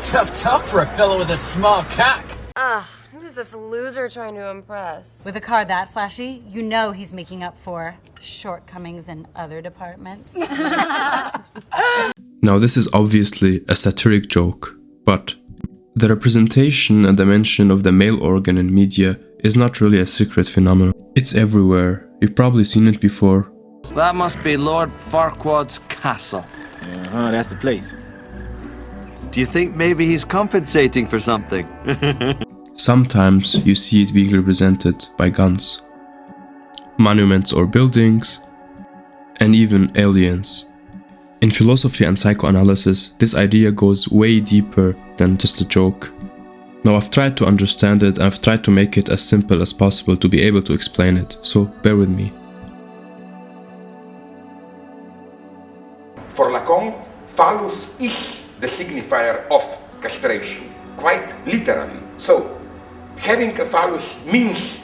Tough talk for a fellow with a small cock. Who's this loser trying to impress? With a car that flashy, you know he's making up for shortcomings in other departments. Now this is obviously a satiric joke, but the representation and dimension of the male organ in media is not really a secret phenomenon. It's everywhere. You've probably seen it before. That must be Lord Farquaad's castle. That's the place. Do you think maybe he's compensating for something? Sometimes you see it being represented by guns, monuments or buildings, and even aliens. In philosophy and psychoanalysis, this idea goes way deeper than just a joke. Now I've tried to understand it and I've tried to make it as simple as possible to be able to explain it, so bear with me. For Lacan, phallus is the signifier of castration, quite literally. So, having a phallus means,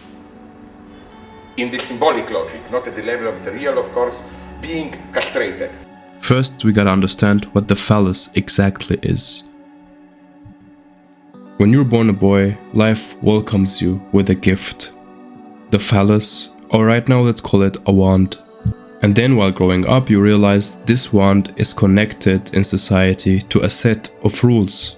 in the symbolic logic, not at the level of the real, of course, being castrated. First, we gotta understand what the phallus exactly is. When you're born a boy, life welcomes you with a gift. The phallus, or right now let's call it a wand. And then while growing up, you realize this wand is connected in society to a set of rules.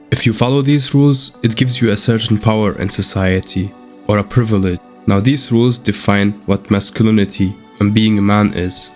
If you follow these rules, it gives you a certain power in society, or a privilege. Now these rules define what masculinity and being a man is.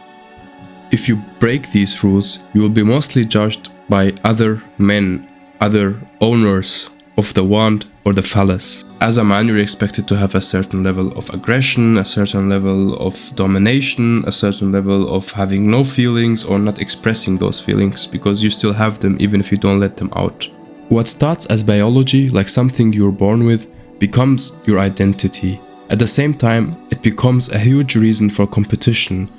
If you break these rules, you will be mostly judged by other men, other owners of the wand or the phallus. As a man, you're expected to have a certain level of aggression, a certain level of domination, a certain level of having no feelings or not expressing those feelings, because you still have them even if you don't let them out. What starts as biology, like something you're born with, becomes your identity. At the same time, it becomes a huge reason for competition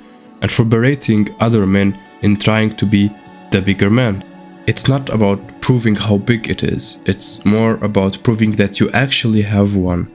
and for berating other men in trying to be the bigger man. It's not about proving how big it is, it's more about proving that you actually have one.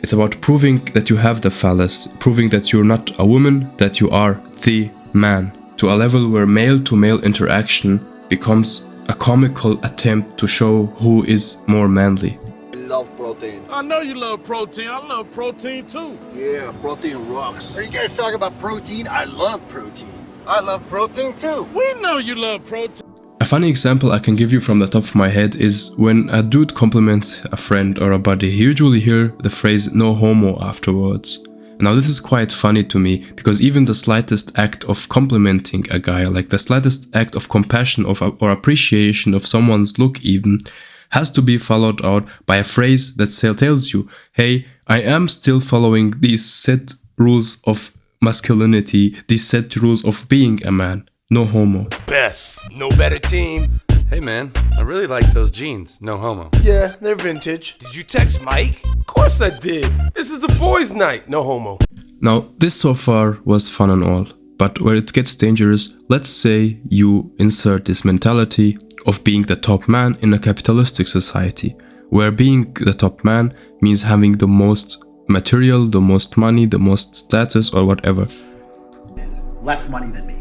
It's about proving that you have the phallus, proving that you're not a woman, that you are the man, to a level where male-to-male interaction becomes a comical attempt to show who is more manly. I love protein. I know you love protein. I love protein too. Yeah, protein rocks. Are you guys talking about protein? I love protein. I love protein too. We know you love protein. A funny example I can give you from the top of my head is when a dude compliments a friend or a buddy, you usually hear the phrase "no homo" afterwards. Now this is quite funny to me, because even the slightest act of complimenting a guy, like the slightest act of compassion or appreciation of someone's look even, has to be followed out by a phrase that tells you, hey, I am still following these set rules of masculinity, these set rules of being a man. No homo. Best. No better team. Hey man, I really like those jeans. No homo. Yeah, they're vintage. Did you text Mike? Of course I did. This is a boys' night. No homo. Now, this so far was fun and all, but where it gets dangerous, let's say you insert this mentality of being the top man in a capitalistic society, where being the top man means having the most material, the most money, the most status, or whatever. Less money than me.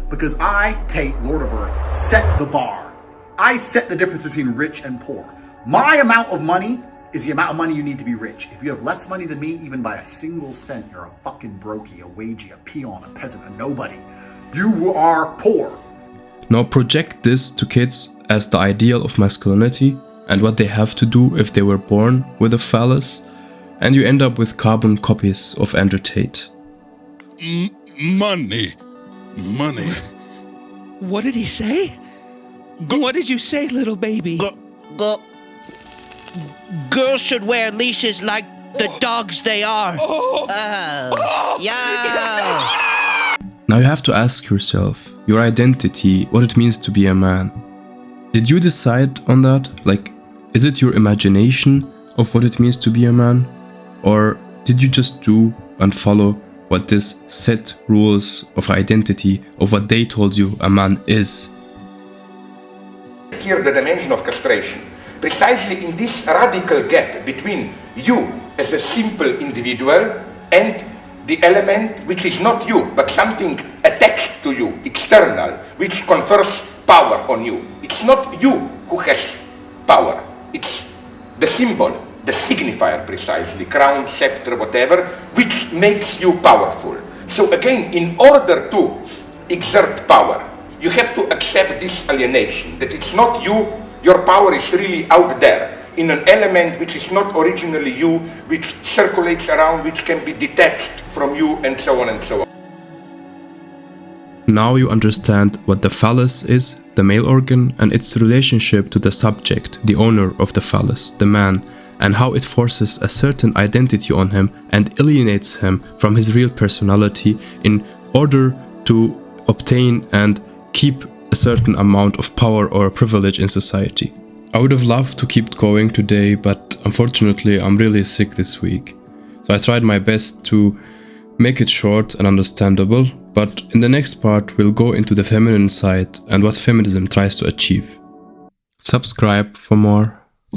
Because I, Tate, Lord of Earth, set the bar. I set the difference between rich and poor. My amount of money is the amount of money you need to be rich. If you have less money than me, even by a single cent, you're a fucking brokey, a wagey, a peon, a peasant, a nobody. You are poor. Now project this to kids as the ideal of masculinity and what they have to do if they were born with a phallus, and you end up with carbon copies of Andrew Tate. Money. What did he say? What did you say, little baby? Girls should wear leashes like the dogs they are. Yeah. Now you have to ask yourself, your identity, what it means to be a man. Did you decide on that? Like, is it your imagination of what it means to be a man? Or did you just do and follow what this set rules of identity, of what they told you a man is? Here the dimension of castration, precisely in this radical gap between you as a simple individual and the element which is not you, but something attached to you, external, which confers power on you. It's not you who has power. It's the symbol, the signifier precisely, crown, scepter, whatever, which makes you powerful. So again, in order to exert power, you have to accept this alienation, that it's not you, your power is really out there, in an element which is not originally you, which circulates around, which can be detached from you, and so on and so on. Now you understand what the phallus is, the male organ, and its relationship to the subject, the owner of the phallus, the man, and how it forces a certain identity on him and alienates him from his real personality in order to obtain and keep a certain amount of power or privilege in society. I would have loved to keep going today, but unfortunately I'm really sick this week. So I tried my best to make it short and understandable, but in the next part we'll go into the feminine side and what feminism tries to achieve. Subscribe for more.